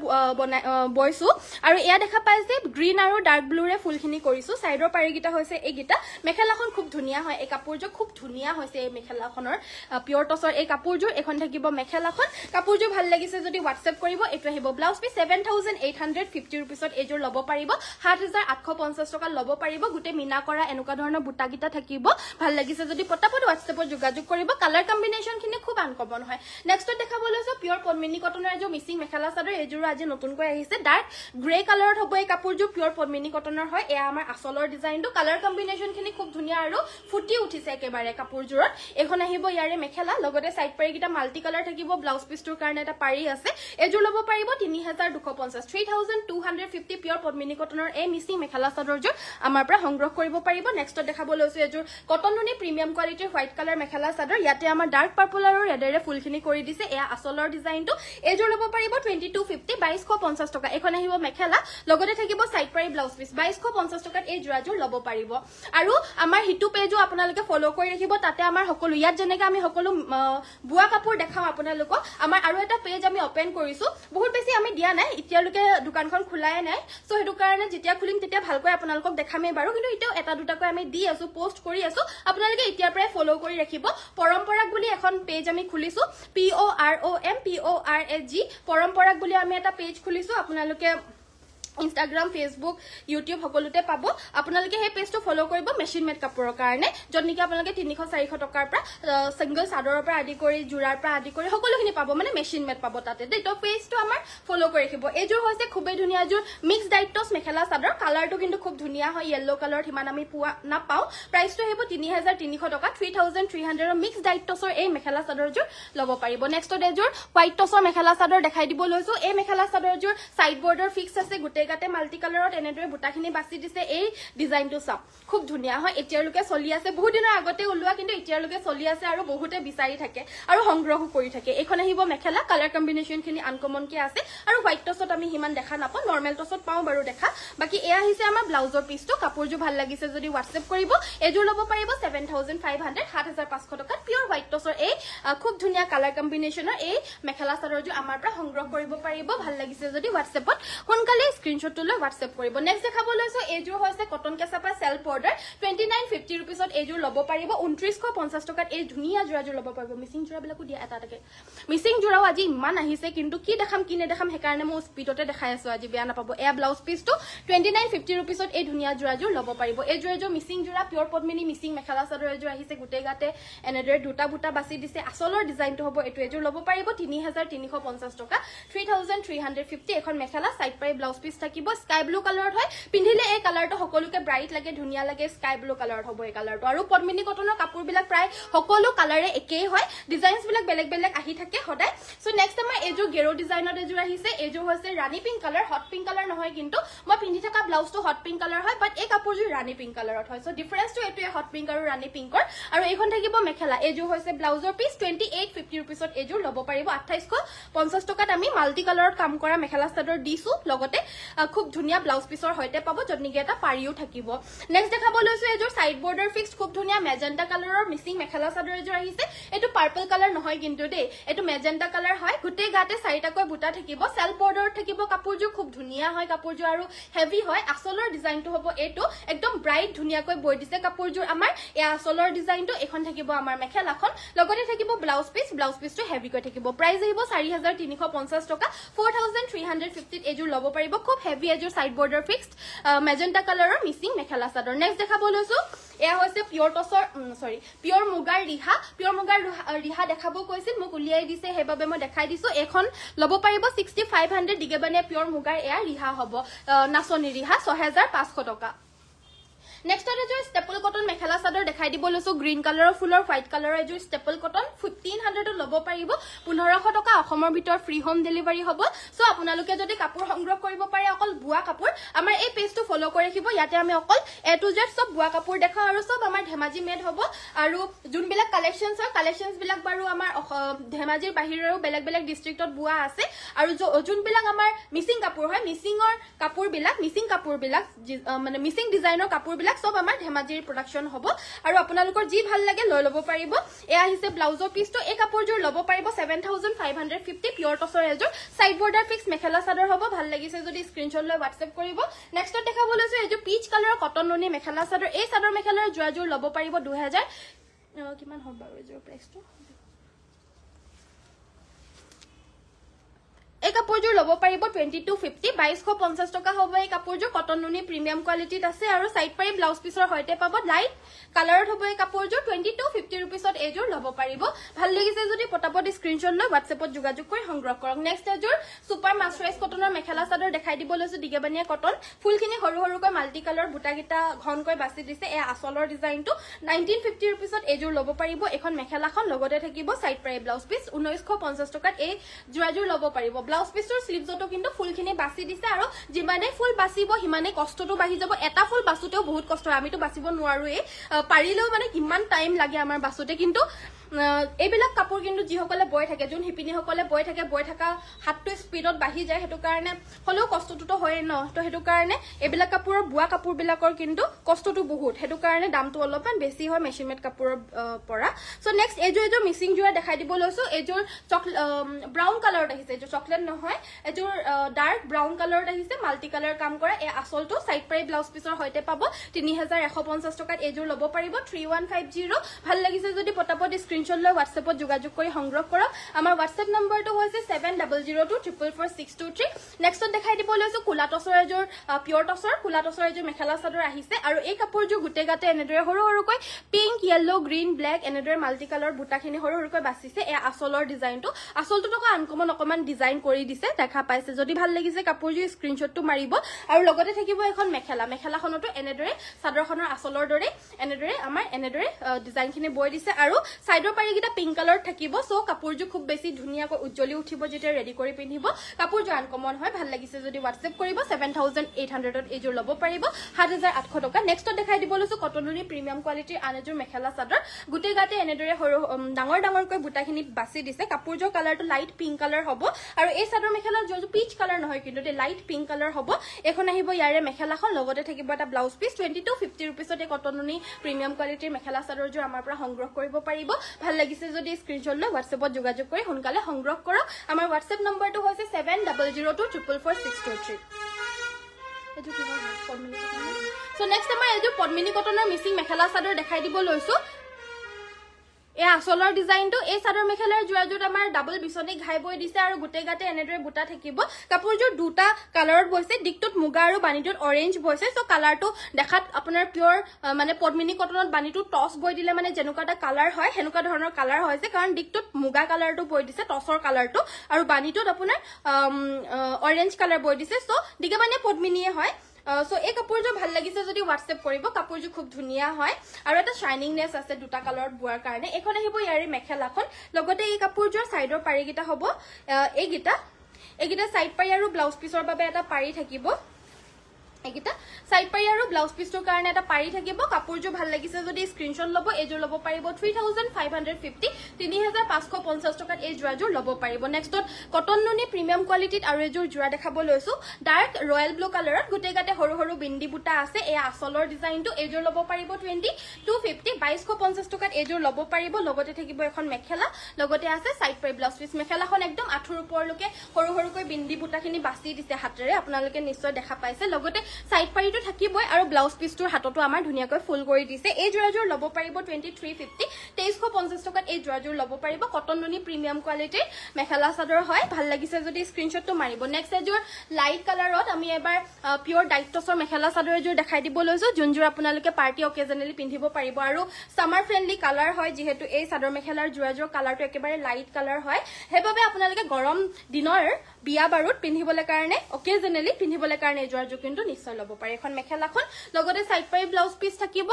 বয়ছো আৰু এয়া দেখা পাইছে গ্ৰীন আৰু ডাৰ্ক ব্লুৰে ফুলখিনি কৰিছো সাইডৰ পাৰি গিটা হৈছে এই গিটা মেখেলাখন খুব ধুনিয়া হয় এই কাপোৰজোৰ খুব ধুনিয়া হৈছে এই মেখেলাখনৰ পিয়ৰ টছৰ এই কাপোৰজোৰ এখন থাকিব মেখেলাখন কাপোৰজোৰ ভাল লাগিছে যদি WhatsApp কৰিব এটো আহিব ব্লাউজ পিস 7850 रुपीसত এজোৰ ল'ব পাৰিব 7850 টকা ল'ব পাৰিব গুটে মিনা কৰা এনেকুৱা ধৰণৰ বুটা গিটা থাকিব ভাল লাগিছে যদি পটাপট WhatsApp যোগাযোগ কৰিব কালাৰ কম্বিনেশন খিনি খুব আনকমন হয় নেক্সট দেখাব লৈছো পিওৰ পদ্মিনী কটনৰ এজো মিসিং মেখেলা চাদৰ এজোৰ আজি নতুনকৈ আহিছে ডাৰ্ক গ্ৰে কালাৰত হ'ব এই কাপোৰযোৰ পিওৰ পদ্মিনী কটনৰ হয় এয়া আমাৰ আসলৰ ডিজাইনটো কালাৰ কম্বিনেশন খিনি খুব ধুনিয়া আৰু ফুটি উঠিছে একেবাৰে কাপোৰযোৰত এখন আহিব ইয়াৰে মেখেলা লগতে সাইড পাৰি গিটা মাল্টি কালাৰ থাকিব ব্লাউজ পিছটোৰ কাৰণে এটা পাৰি আছে এজোৰ ল'ব পাৰিব 3250 3250 পিওৰ পদ্মিনী কটনৰ এই মিসিং মেখেলা চাদৰযোৰ আমাৰ পৰা সংগ্ৰহ কৰিব পাৰিব নেক্সট দেখাব লৈছো এজোৰ কটন নুনি প্ৰিমিয়াম কোৱালিটিৰ হোৱাইট কালাৰ মেখেলা চাদৰ ইয়াতে আমাৰ ডাৰ্ক পাৰ্পল আৰু ৰেডেৰে ফুলখিনি কৰি দিছে এয়া আসলৰ ডিজাইনটো এজোৰ ল'ব পাৰিব 2250 2250 টকা এখন আহিব মেখেলা লগতে থাকিব সাইড পাৰি ব্লাউজ পিছ 2250 টকাত এই জোৰাযোৰ ল'ব পাৰিব আৰু আমাৰ হিটু পেজো আপোনালোকে ফলো কৰি ৰাখিব তাতে আমাৰ সকলো ইয়াত যেনেকৈ আমি সকলো বুৱা কাপোৰ দেখাও আপোনালোকক আমাৰ আৰু এটা পেজ আমি ওপেন কৰিছো বহুত বেছি আমি দিয়া নাই এতিয়ালৈকে দোকানখন খোলাই নাই সো হেতু কাৰণে যেতিয়া খুলিম তেতিয়া ভালকৈ আপোনালোকক দেখামেই বাৰু কিন্তু এতিয়াও এটা দুটাকৈ আমি দি আছো পোষ্ট কৰি আছো আপোনালোকে এতিয়াৰ পৰাই ফলো কৰি ৰাখিব পৰম্পৰাক বুলি এখন পেজ আমি খুলিছো POROMPORSG পৰম্পৰাক বুলি আমি এটা পেজ খুলিছো আপোনালোকে Instagram, Facebook, YouTube সকলোতে পাব আপোনালোকে হে পেজটো ফলো কৰিব মেচিন মেড কাপোৰৰ কাৰণে যতনিকে আপোনালোকে 300-400 টকাৰ পৰা সিঙ্গল চাদৰৰ পৰা আদি কৰি জোৰাৰ পৰা আদি কৰি সকলোখিনি পাব মানে মেচিন মেড পাব তাতে দেটো পেজটো আমাৰ ফলো কৰি ৰাখিব এজোৰ হৈছে খুবেই ধুনিয়া জোৰ মিক্স ডাইটস মেখেলা চাদৰ কালাৰটো কিন্তু খুব ধুনিয়া হয় ইয়েলো কালাৰ হিমান আমি পোৱা নাপাও প্ৰাইসটো হেব 3300 টকা 3300 মিক্স ডাইটসৰ এই মেখেলা চাদৰযোৰ ল'ব পাৰিব নেক্সট এজোৰ হোৱাইট টসৰ মেখেলা চাদৰ দেখাই দিব লৈছো এই মেখেলা চাদৰযোৰ সাইড বৰ্ডাৰ ফিক্স আছে গুটে গাতে মাল্টি কালাৰত এনেদৰে বুটাখিনি বাছি দিছে এই ডিজাইনটো চাপ খুব ধুনিয়া হয় এতিয়ালৈকে চলি আছে বহুত দিনৰ আগতে ওলোৱা কিন্তু এতিয়ালৈকে চলি আছে আৰু বহুতে বিচাৰি থাকে আৰু সংগ্ৰহ কৰি থাকে এখন আহিব মেখেলা কালাৰ কম্বিনেশন খিনি আনকমন কি আছে আৰু হোৱাইট টসত আমি হিমান দেখা নাপাও নৰমাল টসত পাও বাৰু দেখা বাকি এয়া আহিছে আমাৰ ব্লাউজৰ পিছটো কাপোৰযোৰ ভাল লাগিছে যদি WhatsApp কৰিব এজোৰ ল'ব পাৰিব 7500 7500 টকা পিওৰ হোৱাইট টসৰ এই খুব ধুনিয়া কালাৰ কম্বিনেশনৰ এই মেখেলা চাদৰযোৰ আমাৰ পৰা সংগ্ৰহ কৰিব পাৰিব ভাল লাগিছে যদি WhatsAppত সোনকালে স্ক্ৰিনশ্বট লৈ WhatsApp কৰিব নেক্সট দেখাব লৈছো এজোৰ হৈছে কটন কেঁচাপা সেলফ অৰ্ডাৰ 2950 रुपीसত এজোৰ ল'ব পাৰিব 2950 টকাত এই ধুনিয়া জোৰাযোৰ ল'ব পাৰিব মিসিং জোৰাবিলাকো দিয়া এটা টাকে মিসিং জোৰাও আজি ইমান আহিছে কিন্তু কি দেখাম কি নেদেখাম হেকাৰণে মই স্পিডতে দেখাই আছো আজি বেয়া নাপাব এয়া ব্লাউজ পিছটো 2950 रुपीसত এই ধুনিয়া জোৰাযোৰ ল'ব পাৰিব এই জোৰাযোৰ মিসিং জোৰা পিওৰ পদ্মিনী মিসিং মেখেলা চাদৰ এজোৰ আহিছে গুটে গাতে এনেদৰে দুটা বুটা বাছি দিছে আসলৰ ডিজাইনটো হ'ব এটো এজোৰ ল'ব পাৰিব 3350 টকা 3350 এখন মেখেলা সাইড পাই ব্লাউজ পিছ থাকিব স্কাই ব্লু কালাৰত হয় পিন্ধিলে এই কালাৰটো সকলোকে ব্ৰাইট লাগে ধুনিয়া লাগে স্কাই ব্লু কালাৰত হ'ব এই কালাৰটো আৰু পদ্মিনী কটনৰ কাপোৰ বিলাক প্ৰায় সকলো কালাৰে একেই হয় ডিজাইনস বিলাক বেলেগ বেলেগ আহি থাকে সদায় সো নেক্সট আমাৰ এজোৰ গেৰো ডিজাইনত এজোৰ আহিছে এজোৰ হৈছে ৰাণী pink colour hot pink colour নহয় কিন্তু মই পিন্ধি থকা ব্লাউজটো হট পিংক কালাৰ হয় বাট এই কাপোৰযোৰ ৰাণী পিংক কালাৰত হয় সো ডিফাৰেন্সটো এটোৱে হট পিংক আৰু ৰাণী পিংকৰ আৰু এইখন থাকিব মেখেলা এজোৰ হৈছে ব্লাউজৰ পিছ 2850 रुपीसত এজোৰ ল'ব পাৰিব 2850 টকাত আমি মাল্টি কালাৰত কাম কৰা মেখেলা চাদৰ দিছো লগতে খুব ধুনিয়া ব্লাউজ পিছৰ হৈতে পাব যতনিকে এটা পাৰিও থাকিব নেক্সট দেখাব লৈছো এজোৰ সাইড বৰ্ডাৰ ফিক্স খুব ধুনিয়া মেজেন্টা কালাৰৰ মিসিং মেখেলা চাদৰ এজোৰ আহিছে এটো পাৰ্পল কালাৰ নহয় কিন্তু দেই এটো মেজেন্টা কালাৰ হয় গুটে গাতে চাৰিটাকৈ বুটা থাকিব সেলফ বৰ্ডাৰত থাকিব কাপোৰযোৰ খুব ধুনিয়া হয় কাপোৰযোৰ আৰু হেভি হয় আসলৰ ডিজাইনটো হ'ব এটো একদম ব্ৰাইট ধুনিয়াকৈ বৈ দিছে কাপোৰযোৰ আমাৰ এই আসলৰ ডিজাইনটো এখন থাকিব আমাৰ মেখেলাখন লগতে থাকিব ব্লাউজ পিছটো হেভি কৈ থাকিব প্ৰাইস আহিব 4350 টকা 4350 এজোৰ ল'ব পাৰিব খুব হেভি এজোৰ সাইড বৰ্ডাৰ ফিক্সড মেজেন্টা কালাৰৰ মিসিং মেখেলা চাদৰ নেক্সট দেখাব লৈছো এয়া হৈছে পিওৰ টসৰ পিওৰ মুগাৰ ৰিহা দেখাব কৈছিল মোক উলিয়াই দিছে হেবাবে মই দেখাই দিছো এখন ল'ব পাৰিব 6500 দিগেবানে পিওৰ মুগাৰ এয়া ৰিহা হ'ব নাচনি ৰিহা 6500 টকা নেক্সট এজোৰ ষ্টেপল কটন মেখেলা চাদৰ দেখাই দিব লৈছো গ্ৰীন কালাৰৰ ফুলৰ হোৱাইট কালাৰৰ এজোৰ ষ্টেপল কটন 1500 ল'ব পাৰিব 1500 টকা অসমৰ ভিতৰ ফ্ৰী হোম ডেলিভাৰী হ'ব সো আপোনালোকে যদি কাপোৰ সংগ্ৰহ কৰিব পাৰে অকল বুৱা কাপোৰ আমাৰ এই পেজটো ফলো কৰি ৰাখিব ইয়াতে আমি অকল A to Z সব বুৱা কাপোৰ দেখাও আৰু সব আমাৰ ধেমাজি মেড হ'ব আৰু যোনবিলাক কালেকশনছ বিলাক বাৰু আমাৰ ধেমাজিৰ বাহিৰৰো বেলেগ বেলেগ ডিস্ট্ৰিক্টত বুৱা আছে আৰু যোনবিলাক আমাৰ মিসিং কাপোৰ হয় মিসিংৰ কাপোৰ বিলাক মানে মিসিং ডিজাইনৰ কাপোৰ সব আমাৰ ধেমাজিৰ প্ৰডাকশন হ'ব আৰু আপোনালোকৰ যি ভাল লাগে লৈ ল'ব পাৰিব এয়া আহিছে ব্লাউজৰ পিছটো এই কাপোৰযোৰ ল'ব পাৰিব 7550 পিওৰ টসৰ এজোৰ side border fix mekhela chador হ'ব ভাল লাগিছে যদি স্ক্ৰিনশ্বট লৈ WhatsApp কৰিব নেক্সটত দেখাব লৈছো এজোৰ পিচ কালাৰৰ কটন নুনি মেখেলা চাদৰ এই চাদৰ মেখেলাৰ জোৰাযোৰ ল'ব পাৰিব 2000 কিমান হ'ব বাৰু এজোৰ প্ৰাইসটো এই কাপোৰযোৰ ল'ব পাৰিব 2250 2250 টকা হ'ব এই কাপোৰযোৰ কটন নুনি প্ৰিমিয়াম কোৱালিটিত আছে আৰু সাইড পাৰি ব্লাউজ পিছৰ হৈতে পাব লাইট কালাৰত হ'ব এই কাপোৰযোৰ 2250 रुपीसত এযোৰ ল'ব পাৰিব ভাল লাগিছে যদি পটাপট স্ক্ৰিনশ্বট লৈ WhatsAppত যোগাযোগ কৰি সংগ্ৰহ কৰক নেক্সট এযোৰ সুপাৰ মাস্টাৰাইজ কটনৰ মেখেলা চাদৰ দেখাই দিব লৈছো দিগেবানিয়া কটন ফুলখিনি হৰু হৰুকৈ মাল্টি কালাৰ বুটা গিটা ঘনকৈ বাছি দিছে এই আসলৰ ডিজাইনটো 1950 रुपीसত এযোৰ ল'ব পাৰিব এখন মেখেলাখন লগতে থাকিব সাইড পাৰি ব্লাউজ পিস 1950 টকাত এই জোৰাযোৰ ল'ব পাৰিব ব্লাউজ পিছৰ স্লিভজটো কিন্তু ফুলখিনি বাছি দিছে আৰু যিমানে ফুল বাছিব হিমানে কষ্টটো বাঢ়ি যাব এটা ফুল বাছুতেও বহুত কষ্ট হয় আমিতো বাছিব নোৱাৰো পাৰিলেও মানে কিমান টাইম লাগে আমাৰ বাছুতে কিন্তু এইবিলাক কাপোৰ কিন্তু যিসকলে বয় থাকে যোন হিপিনি সকলে বয় থাকা হাতটো স্পিডত বাঢ়ি যায় হেতু কাৰণে হলেও কষ্টটো হয় ন তো হেতু কাৰণে এইবিলাক কাপোৰৰ বুৱা কাপোৰ বিলাকৰ কিন্তু কষ্টটো বহুত হেতু কাৰণে দামটো অলপমান বেছি হয় মেচিন মেড কাপোৰৰ পৰা সো নেক্সট এযোৰ মিসিং জোৰা দেখাই দিব লৈছো এযোৰ ব্ৰাউন কালাৰত আহিছে এযোৰ চকলেট নহয় এযোৰ ডাৰ্ক ব্ৰাউন কালাৰত আহিছে মাল্টি কালাৰ কাম কৰা এই আসলটো সাইড পাৰি ব্লাউজ পিছৰ হৈতে পাব 3150 টকাত এযোৰ ল'ব পাৰিব 3150 ভাল লাগিছে যদি পটাপট স্ক্ৰিনশ্বট লৈ WhatsAppত যোগাযোগ কৰি সংগ্ৰহ কৰক আমাৰ WhatsApp নম্বৰটো হৈছে 7002444623 নেক্সটত দেখাই দিব লৈছো কুলা টছৰ এযোৰ পিয়ৰ টছৰ কুলা টছৰ এযোৰ মেখেলা চাদৰ আহিছে আৰু এই কাপোৰযোৰ গুটে গাতে এনেদৰে হৰু হৰুকৈ পিংক ইয়েলো গ্ৰীন ব্ল্যাক এনেদৰে মাল্টি কালাৰ বুটাখিনি হৰু হৰুকৈ বাছিছে এই আসলৰ ডিজাইনটো আসলটো টকা আনকমন অকমান ডিজাইন কৰি দিছে দেখা পাইছে যদি ভাল লাগিছে কাপোৰযোৰ স্ক্ৰিনশ্বটটো মাৰিব আৰু লগতে থাকিব এখন মেখেলাখনটো এনেদৰে চাদৰখনৰ আসলৰ দৰে এনেদৰে আমাৰ এনেদৰে ডিজাইনখিনি বৈ দিছে আৰু সাইডৰ পাৰিগিটা পিংক কালাৰ থাকিব সো কাপোৰযোৰ খুব বেছি ধুনিয়াকৈ উজ্জ্বলি উঠিব যেতিয়া ৰেডি কৰি পিন্ধিব কাপোৰযোৰ আনকমন হয় ভাল লাগিছে যদি WhatsApp কৰিব 7800ত এযোৰ ল'ব পাৰিব 7800 টকা নেক্সটত দেখাই দিব লৈছো কটননি প্ৰিমিয়াম কোৱালিটিৰ আনযোৰ মেখেলা চাদৰ গুটে গাতে এনেদৰে ডাঙৰকৈ বুটাখিনি বাছি দিছে কাপোৰযোৰ কালাৰটো লাইট পিংক কালাৰ হ'ব আৰু এই চাদৰ মেখেলাৰ যোনটো পিচ কালাৰ নহয় কিন্তু লাইট পিংক কালাৰ হ'ব এখন আহিব ইয়াৰে মেখেলাখন লগতে থাকিব এটা ব্লাউজ পিস 2250 रुपीसত এই কটননি প্ৰিমিয়াম কোৱালিটিৰ মেখেলা চাদৰযোৰ আমাৰ পৰা সংগ্ৰহ কৰিব পাৰিব ভাল লাগিছে যদি স্ক্ৰিনশ্বট লৈ WhatsAppত যোগাযোগ কৰি সোনকালে সংগ্ৰহ কৰক আমাৰ WhatsApp নম্বৰটো হৈছে 7002444623 এটো কি হয় পদ্মিনী কটন সো নেক্সট আমাৰ এটো পদ্মিনী কটনৰ মিসিং মেখেলা চাদৰ দেখাই দিব লৈছো এই আসলৰ ডিজাইনটো এই চাদৰ মেখেলাৰ জোৰাজোত আমাৰ ডাবল বিছনি ঘাই বৈ দিছে আৰু গুটে গাতে এনেদৰে বুটা থাকিব কাপোৰযোৰ দুটা কালাৰত বৈছে দিকটোত মুগা আৰু বানিটোত অৰেঞ্জ বৈছে সো কালাৰটো দেখাত আপোনাৰ পিওৰ মানে পদ্মিনী কটনত বানিটো টস বৈ দিলে মানে যেনুকাটা কালাৰ হয় হেনুকা ধৰণৰ কালাৰ হৈছে কাৰণ দিকটোত মুগা কালাৰটো বৈ দিছে টসৰ কালাৰটো আৰু বানিটোত আপোনাৰ অৰেঞ্জ কালাৰ বৈ দিছে সো দিকে মানে পদ্মিনীয়ে হয় সো এই কাপোৰযোৰ ভাল লাগিছে যদি WhatsApp কৰিব কাপোৰযোৰ খুব ধুনিয়া হয় আৰু এটা শাইনিংনেস আছে দুটা কালাৰত বুৱাৰ কাৰণে এখন আহিব ইয়াৰে মেখেলাখন লগতে এই কাপোৰযোৰ সাইডৰ পাৰিগিটা হ'ব এইগিটা সাইড পাৰি আৰু ব্লাউজ পিছৰ বাবে এটা পাৰি থাকিব এগিটা সাইড পাৰি আৰু ব্লাউজ পিছৰ কাৰণে এটা পাৰি থাকিব কাপোৰযোৰ ভাল লাগিছে যদি স্ক্ৰিনশ্বট ল'ব এযোৰ ল'ব পাৰিব 3550 3550 টকাত এই জোৰাযোৰ ল'ব পাৰিব নেক্সটত কটন নুনি প্ৰিমিয়াম কোৱালিটিত আৰু এযোৰ জোৰা দেখাব লৈছো ডাৰ্ক ৰয়েল ব্লু কালাৰত গুটে গাতে হৰু হৰু বিন্দি বুটা আছে এই আসলৰ ডিজাইনটো এযোৰ ল'ব পাৰিব 2250 2250 টকাত এযোৰ ল'ব পাৰিব লগতে থাকিব এখন মেখেলা লগতে আছে সাইড পাৰি ব্লাউজ পিস মেখেলাখন একদম আঠুৰ ওপৰলৈকে হৰু হৰুকৈ বিন্দি বুটাখিনি বাছি দিছে হাতেৰে আপোনালোকে নিশ্চয় দেখা পাইছে লগতে সাইড পাৰিটো থাকিবই আৰু ব্লাউজ পিসটোৰ হাতটো আমাৰ ধুনিয়াকৈ ফুল কৰি দিছে এই জোৰাযোৰ ল'ব পাৰিব 2350 2350 টকাত এই জোৰাযোৰ ল'ব পাৰিব কটন নুনি প্ৰিমিয়াম কোৱালিটিৰ মেখেলা চাদৰ হয় ভাল লাগিছে যদি স্ক্ৰিনশ্বটটো মাৰিব নেক্সট এযোৰ লাইট কালাৰত আমি এবাৰ পিওৰ ডাইটছৰ মেখেলা চাদৰ এযোৰ দেখাই দিব লৈছো যোনযোৰ আপোনালোকে পাৰ্টি অকেজনেলি পিন্ধিব পাৰিব আৰু সামাৰ ফ্ৰেন্ডলি কালাৰ হয় যেহেতু এই চাদৰ মেখেলাৰ জোৰাযোৰ কালাৰটো একেবাৰে লাইট কালাৰ হয় হেবাবে আপোনালোকে গৰম দিনৰ বিয়া বাৰুত পিন্ধিবলৈ কাৰণে অকেজনেলি পিন্ধিবলৈ কাৰণে এই জোৰাযোৰ কিন্তু নিশ্চয় ল'ব পাৰে এখন মেখেলাখন লগতে সাইড পাৰি ব্লাউজ পিস থাকিব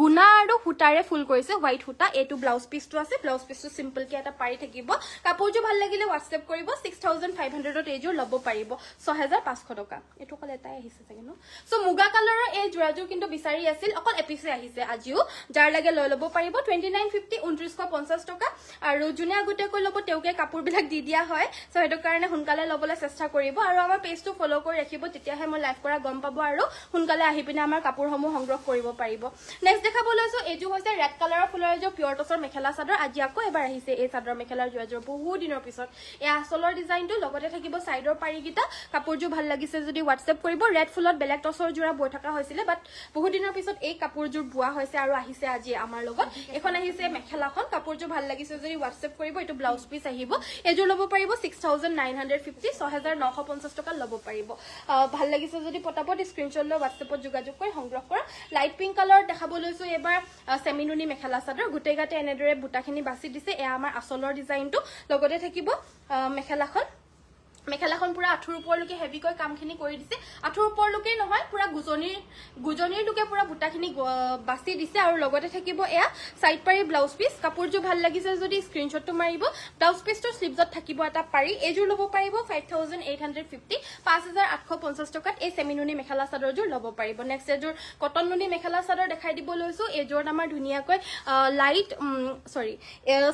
গুনা আৰু হুটাৰে ফুল কৰিছে হোৱাইট হুটা এটো ব্লাউজ পিসটো আছে ব্লাউজ পিসটো সিম্পল কে এটা পাৰি থাকিব কাপোৰযোৰ ভাল লাগিলে WhatsApp কৰিব 6500ত এযোৰ ল'ব পাৰিব 6500 টকা এটো কলে এটাই আহিছে চাগে ন সো মুগা কালাৰৰ এই জোৰাযোৰ কিন্তু বিচাৰি আছিল অকল এপিছে আহিছে আজিও যাৰ লাগে লৈ ল'ব পাৰিব 2950 2950 টকা আৰু জুনে আগতে কৈ ল'ব তেউকে কাপোৰ বিলাক দি দিয়া হয় সো হেতু কাৰণে সোনকালে ল'বলৈ চেষ্টা কৰিব আৰু আমাৰ পেজটো ফলো কৰি ৰাখিব তেতিয়াহে মই লাইভ কৰা গম নাপাব আৰু সোনকালে আহি পিনে আমাৰ কাপোৰসমূহ সংগ্ৰহ কৰিব পাৰিব নেক্সট দেখাব লৈছো এইযোৰ হৈছে ৰেড কালাৰৰ ফুলৰ এযোৰ পিয়ৰ টছৰ মেখেলা চাদৰ আজি আকৌ এবাৰ আহিছে এই চাদৰ মেখেলাৰ যোৰাযোৰ বহু দিনৰ পিছত এই আচলৰ ডিজাইনটো লগতে থাকিব সাইডৰ পাৰিকিটা কাপোৰযোৰ ভাল লাগিছে যদি WhatsApp কৰিব ৰেড ফুলত বেলেগ টছৰ যোৰা বৈ থকা হৈছিল বাট বহু দিনৰ পিছত এই কাপোৰযোৰ বুৱা হৈছে আৰু আহিছে আজি আমাৰ লগত এখন আহিছে মেখেলাখন কাপোৰযোৰ ভাল লাগিছে যদি WhatsApp কৰিব এটো ব্লাউজ পিস আহিব এযোৰ লব পাৰিব 6950 6950 টকা লব পাৰিব ভাল লাগিছে যদি পটাপট স্ক্ৰিনশ্বট লৈ WhatsAppত যোগাযোগ কৰি সংগ্ৰহ কৰা লাইট পিংক কালাৰ দেখাব লৈছো এবাৰ সেমিনুনি মেখেলা চাদৰ গুটেগাতে এনেদৰে বুটাখিনি বাছি দিছে এ আমাৰ আচলৰ ডিজাইনটো লগতে থাকিব মেখেলাখন পুৰা আঠুৰ ওপৰলৈকে হেভিকৈ কামখিনি কৰি দিছে আঠুৰ ওপৰলৈকে নহয় পুৰা গুজনিৰ লুকে পুৰা বুটাখিনি বাছি দিছে আৰু লগতে থাকিব এয়া সাইড পাৰি ব্লাউজ পিস কাপোৰযোৰ ভাল লাগিছে যদি স্ক্ৰিনশ্বটটো মাৰিব ব্লাউজ পিসটোৰ স্লিভছত থাকিব এটা পাৰি এযোৰ লব পাৰিব 5850 5850 টকাত এই সেমিনুনি মেখেলা চাদৰযোৰ লব পাৰিব নেক্সট এযোৰ কটন নুনি মেখেলা চাদৰ দেখাই দিব লৈছো এযোৰ আমাৰ ধুনিয়াকৈ লাইট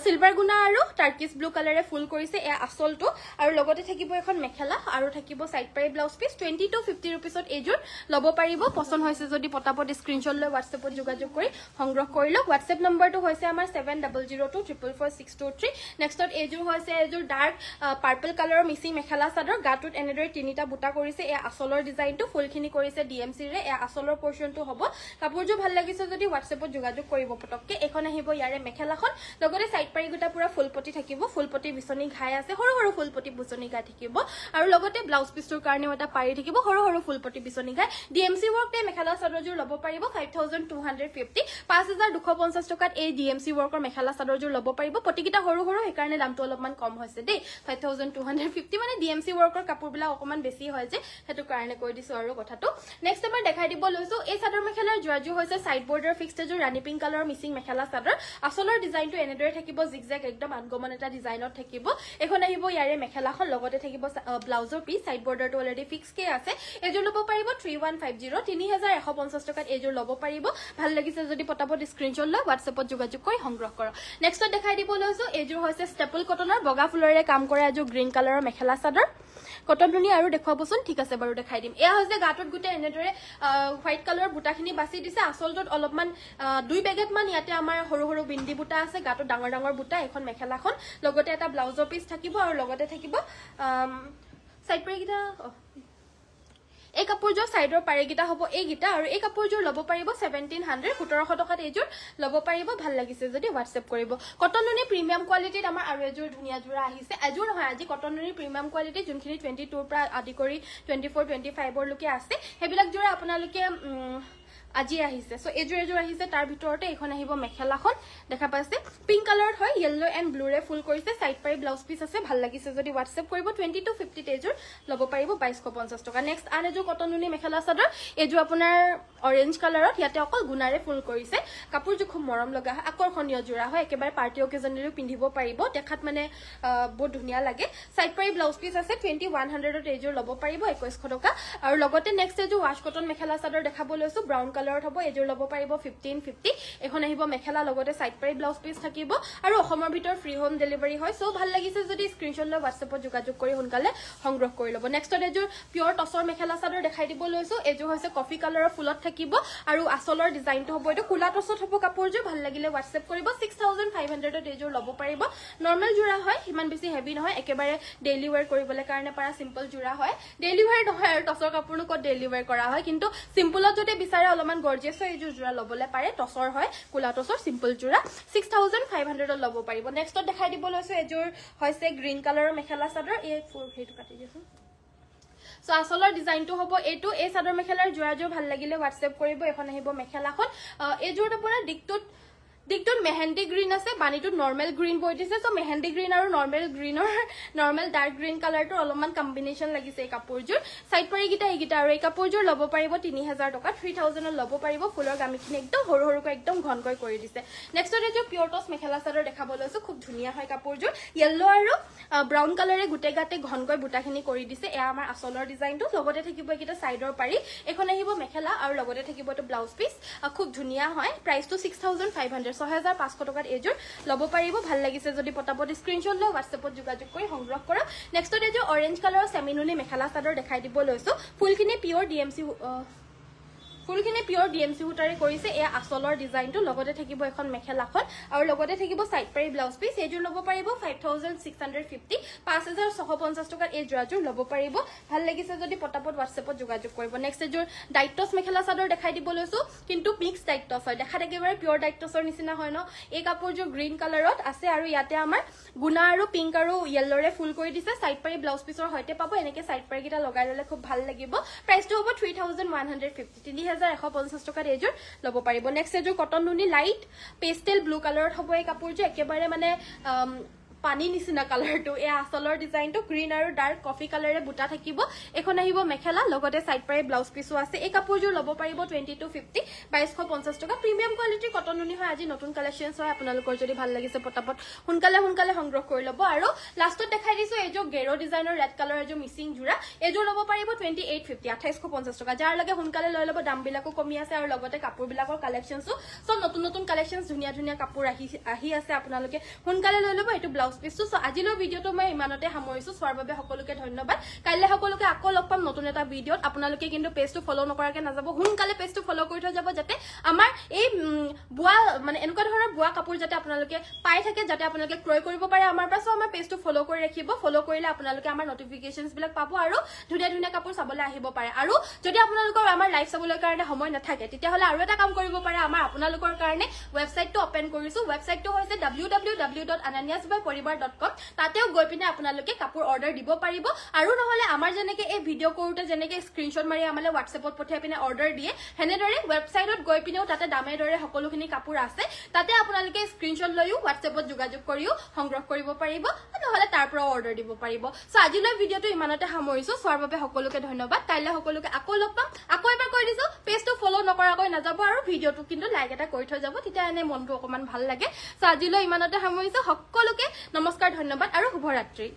সিলভাৰ গুনা আৰু টাৰ্কিছ ব্লু কালাৰে ফুল কৰিছে এ আচলটো আৰু লগতে থাকিব এখন মেখেলা আৰু থাকিব সাইড পাৰি ব্লাউজ পিস 2250 रुपीसত এযোৰ লব পাৰিব পছন্দ হৈছে যদি পটাপট স্ক্ৰিনশ্বট লৈ WhatsAppত যোগাযোগ কৰি সংগ্ৰহ কৰি লওক WhatsApp নম্বৰটো হৈছে আমাৰ 7002444623 নেক্সটত এযোৰ হৈছে এযোৰ ডাৰ্ক পাৰ্পল কালাৰৰ মিসি মেখেলা চাদৰ গাটোত এনেদৰে তিনিটা বুটা কৰিছে এ আচলৰ ডিজাইনটো ফুলখিনি কৰিছে DMC ৰে এ আচলৰ পোৰশনটো হ'ব কাপোৰযোৰ ভাল লাগিছে যদি WhatsAppত যোগাযোগ কৰিব পটককে এখন আহিব ইয়াৰে মেখেলাখন লগতে সাইড পাৰি গুটা পুৰা ফুলপটি থাকিব ফুলপটি বিচনি ঘাই আছে সৰু সৰু ফুলপটি বিচনি ঘাই থাকিব আৰু লগতে ব্লাউজ পিসটোৰ কাৰণে এটা পাৰি থাকিব সৰু সৰু ফুলপটি বিচনি ঘাই DMC ওয়াৰ্ক তে মেখেলা চাদৰযোৰ লব পাৰিব 5250 5250 টকাত এই DMC ওয়াৰ্কৰ মেখেলা চাদৰযোৰ লব পাৰিব পটিকিটা সৰু সৰু এই কাৰণে দামটো অলপমান কম হৈছে দেই 5250 মানে DMC ওয়াৰ্কৰ কাপোৰবিলাক অকমান বেছি হয় যে হেতু কাৰণে কৈ দিছো আৰু কথাটো নেক্সট আমাৰ দেখাই দিব লৈছো এই চাদৰ মেখেলাৰ যোৰাযোৰ হৈছে সাইড বৰ্ডাৰ ফিক্সড এযোৰ ৰাণী পিংক কালাৰৰ মিসিং মেখেলা চাদৰ আচলৰ ডিজাইনটো এনেদৰে থাকিব জিগজেগ একদম আনগমন এটা ডিজাইনত থাকিব এখন আহিব ইয়াৰে মেখেলাখন লগতে থাকিব ব্লাউজৰ পিস সাইড বৰ্ডাৰটো অলৰেডি ফিক্স কে আছে এযোৰ লব পাৰিব 3150 3150 টকাত এযোৰ লব পাৰিব ভাল লাগিছে যদি পটাপট স্ক্ৰিনশ্বট লৈ WhatsAppত যোগাযোগ কৰি সংগ্ৰহ কৰ নেক্সট দেখাই দিব লৈছো এযোৰ হৈছে ষ্টেপল কটনৰ বগা ফুলৰে কাম কৰা এযোৰ গ্ৰীণ কালাৰৰ মেখেলা চাদৰ কটন নুনি আৰু দেখুৱাবচোন ঠিক আছে বাৰু দেখাই দিম এয়া হৈছে গাটত গুটে এনেদৰে হোৱাইট কালাৰৰ বুটাখিনি বাছি দিছে আচলটোত অলপমান দুই বেগেট মান ইয়াতে আমাৰ সৰু সৰু বিন্দি বুটা আছে গাটত ডাঙৰ ডাঙৰ বুটা এখন মেখেলাখন লগতে এটা ব্লাউজৰ পিস থাকিব আৰু লগতে থাকিব সাইড পাৰিকিটা এই কাপোৰযোৰ সাইডৰ পাৰিকিটা হ'ব এই গিটা আৰু এই কাপোৰযোৰ লব পাৰিব 1700 টকাত এযোৰ লব পাৰিব ভাল লাগিছে যদি WhatsApp কৰিব কটন নুনি প্ৰিমিয়াম কোৱালিটিত আমাৰ আৰু এযোৰ ধুনিয়া যোৰা আহিছে এযোৰ নহয় আজি কটন নুনি প্ৰিমিয়াম কোৱালিটি যোনখিনি 22 ৰ পৰা আদি কৰি 24 25 ৰ লৈকে আছে হেবিলাক যোৰা আপোনালোকে আজি আহিছে সো এযোৰ আহিছে তাৰ ভিতৰতে এখন আহিব মেখেলাখন দেখা পাইছে পিংক কালাৰত হয় yellow and blue ৰে ফুল কৰিছে সাইড পাৰি ব্লাউজ পিস আছে ভাল লাগিছে যদি WhatsApp কৰিব 2250 এযোৰ লব পাৰিব 2250 টকা নেক্সট আন এযোৰ কটন নুনি মেখেলা চাদৰ এযোৰ আপোনাৰ অৰেঞ্জ কালাৰত ইয়াতে অকল গুণাৰে ফুল কৰিছে কাপোৰযোৰ খুব মৰম লগা আকৰ্ষণীয় যোৰা হয় একেবাৰে পাৰ্টি অকেজনৰো পিন্ধিব পাৰিব দেখাত মানে বহুত ধুনিয়া লাগে সাইড পাৰি ব্লাউজ পিস আছে 2100 ত এযোৰ লব পাৰিব 2100 টকা আৰু লগতে নেক্সট এযোৰ ওয়াশ কটন মেখেলা চাদৰ দেখাব লৈছো ব্ৰাউন কালাৰত হ'ব এযোৰ লব পাৰিব 1550 এখন আহিব মেখেলা লগতে সাইড পাৰি ব্লাউজ পিস থাকিব আৰু অসমৰ ভিতৰ ফ্ৰী হোম ডেলিভাৰী হয় সো ভাল লাগিছে যদি স্ক্ৰিনশ্বট লৈ WhatsAppত যোগাযোগ কৰি সোনকালে সংগ্ৰহ কৰি লব নেক্সট এযোৰ পিয়ৰ টছৰ মেখেলা চাদৰ দেখাই দিব লৈছো এযোৰ হৈছে কফি কালাৰৰ ফুলত থাকিব আৰু আচলৰ ডিজাইনটো হ'ব এটো কুলা টছত হ'ব কাপোৰযোৰ ভাল লাগিলে WhatsApp কৰিব 6500 ত এযোৰ লব পাৰিব নৰমাল যোৰা হয় ইমান বেছি হেভি নহয় একেবাৰে ডেইলি ওয়্যাৰ কৰিবলৈ কাৰণে পাৰা সিম্পল যোৰা হয় ডেইলি ওয়্যাৰ নহয় আৰু টছৰ কাপোৰনো কত ডেইলি ওয়্যাৰ কৰা হয় কিন্তু সিম্পলত যদি বিচাৰে অলপমান গৰ্জিয়াছ এযোৰ যোৰা লবলে পাৰে টছৰ হয় কুলা টছৰ সিম্পল যোৰা 6500 ত লব পাৰিব নেক্সটত দেখাই দিব লৈছো এযোৰ হৈছে গ্ৰীণ কালাৰৰ মেখেলা চাদৰ এই হেতু কাটি দিছো সো আচলৰ ডিজাইনটো হ'ব এটো এই চাদৰ মেখেলাৰ যোৰাযোৰ ভাল লাগিলে WhatsApp কৰিব এখন আহিব মেখেলাখন এযোৰ আপোনাৰ দিকটোত মেহেন্দি গ্ৰীণ আছে বানিটোত নৰ্মেল গ্ৰীণ বৈ দিছে সো মেহেন্দি গ্ৰীণ আৰু নৰ্মেল গ্ৰীণৰ নৰ্মেল ডাৰ্ক গ্ৰীণ কালাৰটো অলপমান কম্বিনেশন লাগিছে এই কাপোৰযোৰ সাইড পাৰি গিটা এইগিটা আৰু এই কাপোৰযোৰ লব পাৰিব 3000 টকা 3000 ত লব পাৰিব ফুলৰ গামিখিনি একদম সৰু সৰুকৈ একদম ঘনকৈ কৰি দিছে নেক্সট এযোৰ পিয়ৰ টছ মেখেলা চাদৰ দেখাব লৈছো খুব ধুনিয়া হয় কাপোৰযোৰ yellow আৰু ব্ৰাউন কালাৰে গুটেগাতে ঘনকৈ বুটাখিনি কৰি দিছে এয়া আমাৰ আচলৰ ডিজাইনটো লগতে থাকিব এইগিটা সাইডৰ পাৰি এখন আহিব মেখেলা আৰু লগতে থাকিব তো ব্লাউজ পিস খুব ধুনিয়া হয় প্ৰাইসটো 6500 6500 টকাত এযোৰ লব পাৰিব ভাল লাগিছে যদি পটাপট স্ক্ৰিনশ্বট লৈ WhatsAppত যোগাযোগ কৰি সংগ্ৰহ কৰক নেক্সটত এযোৰ অৰেঞ্জ কালাৰৰ সেমিনুনি মেখেলা চাদৰ দেখাই দিব লৈছো ফুলখিনি পিওৰ DMC সূতাৰে কৰিছে এয়া আচলৰ ডিজাইনটো লগতে থাকিব এখন মেখেলাখন আৰু লগতে থাকিব সাইড পাৰি ব্লাউজ পিস এযোৰ লব পাৰিব 5650 5650 টকাত এই জোৰাযোৰ লব পাৰিব ভাল লাগিছে যদি পটাপট WhatsAppত যোগাযোগ কৰিব নেক্সট এযোৰ ডাইটছ মেখেলা চাদৰ দেখাই দিব লৈছো কিন্তু মিক্স ডাইটছ হয় দেখা একেবাৰে পিওৰ ডাইটছৰ নিচিনা হয় ন এই কাপোৰযোৰ গ্ৰীন কালাৰত আছে আৰু ইয়াতে আমাৰ গুনা আৰু পিংক আৰু ইয়েলৰে ফুল কৰি দিছে সাইড পাৰি ব্লাউজ পিসৰ হৈতে পাব এনেকে সাইড পাৰি কিটা লগাই ললে খুব ভাল লাগিব প্ৰাইসটো হ'ব 3150 3150 টকাত এযোৰ লব পাৰিব নেক্সট এযোৰ কটন নুনি লাইট পেস্টেল ব্লু কালাৰত হ'ব এই কাপোৰযোৰ একেবাৰে মানে পানী নিচিনা কালাৰটো এ আচলৰ ডিজাইনটো গ্ৰীন আৰু ডাৰ্ক কফি কালাৰে বুটা থাকিব এখন আহিব মেখেলা লগতে সাইড পাৰি ব্লাউজ পিসও আছে এই কাপোৰযোৰ লব পাৰিব 2250 2250 টকা প্ৰিমিয়াম কোৱালিটিৰ কটন নুনি হয় আজি নতুন কালেকশনছ হয় আপোনালোকৰ যদি ভাল লাগিছে পটাপট সোনকালে সংগ্ৰহ কৰি লব আৰু লাষ্টত দেখাই দিছো এযোৰ গেৰো ডিজাইনৰ ৰেড কালাৰ এযোৰ মিসিং জোৰা এযোৰ লব পাৰিব 2850 2850 টকা যাৰ লাগে সোনকালে লৈ লব দাম বিলাকো কমি আছে আৰু লগতে কাপোৰ বিলাকৰ কালেকশনছও সব নতুন কালেকশনছ ধুনীয়া কাপোৰ আহি আছে আপোনালোকে সোনকালে লৈ লব এটো ব্লাউজ পিসটো সো আজিলৈ ভিডিওটো মই ইমানতে সামৰিছো সোৱাৰ বাবে সকলোকে ধন্যবাদ কাইলে সকলোকে আকৌ লগ পাম নতুন এটা ভিডিওত আপোনালোকে কিন্তু পেজটো ফলো নকৰাকে নাযাব সোনকালে পেজটো ফলো কৰি থৈ যাব যাতে আমাৰ এই বুৱা মানে এনেকুৱা ধৰণৰ বুৱা কাপোৰ যাতে আপোনালোকে পাই থাকে যাতে আপোনালোকে ক্ৰয় কৰিব পাৰে আমাৰ পৰা সো আমাৰ পেজটো ফলো কৰি ৰাখিব ফলো কৰিলে আপোনালোকে আমাৰ নটিফিকেশনছ বিলাক পাব আৰু ধুনীয়া কাপোৰ চাবলৈ আহিব পাৰে আৰু যদি আপোনালোকৰ আমাৰ লাইভ চাবলৈ কাৰণে সময় নাথাকে তেতিয়া হলে আৰু এটা কাম কৰিব পাৰে আমাৰ আপোনালোকৰ কাৰণে ওয়েবসাইটটো ওপেন কৰিছো ওয়েবসাইটটো হৈছে www.ananyasbyporibar.com তাতেও গৈ পিনে আপোনালোকে কাপোৰ অৰ্ডাৰ দিব পাৰিব আৰু নহলে আমাৰ জেনেকে এই ভিডিও কৰোতে জেনেকে স্ক্ৰিনশ্বট মাৰি আমালে WhatsAppত পঠাই পিনে অৰ্ডাৰ দিয়ে হেনেদৰে ওয়েবসাইটত গৈ পিনেও তাতে দামে দৰে সকলোখিনি কাপোৰ আছে তাতে আপোনালোকে স্ক্ৰিনশ্বট লৈও WhatsAppত যোগাযোগ কৰিও সংগ্ৰহ কৰিব পাৰিব নহলে তাৰ পৰা অৰ্ডাৰ দিব পাৰিব সো আজিলৈ ভিডিওটো ইমানতে সামৰিছো সোৱাৰ বাবে সকলোকে ধন্যবাদ কাইলে সকলোকে আকৌ লগ পাম আকৌ এবাৰ কৈ দিছো পেজটো ফলো নকৰাকৈ নাযাব আৰু ভিডিওটো কিন্তু লাইক এটা কৰি থৈ যাব তেতিয়া এনে মনটো অকমান ভাল লাগে সো আজিলৈ ইমানতে সামৰিছো সকলোকে নমস্কাৰ ধন্যবাদ আৰু শুভৰাত্ৰি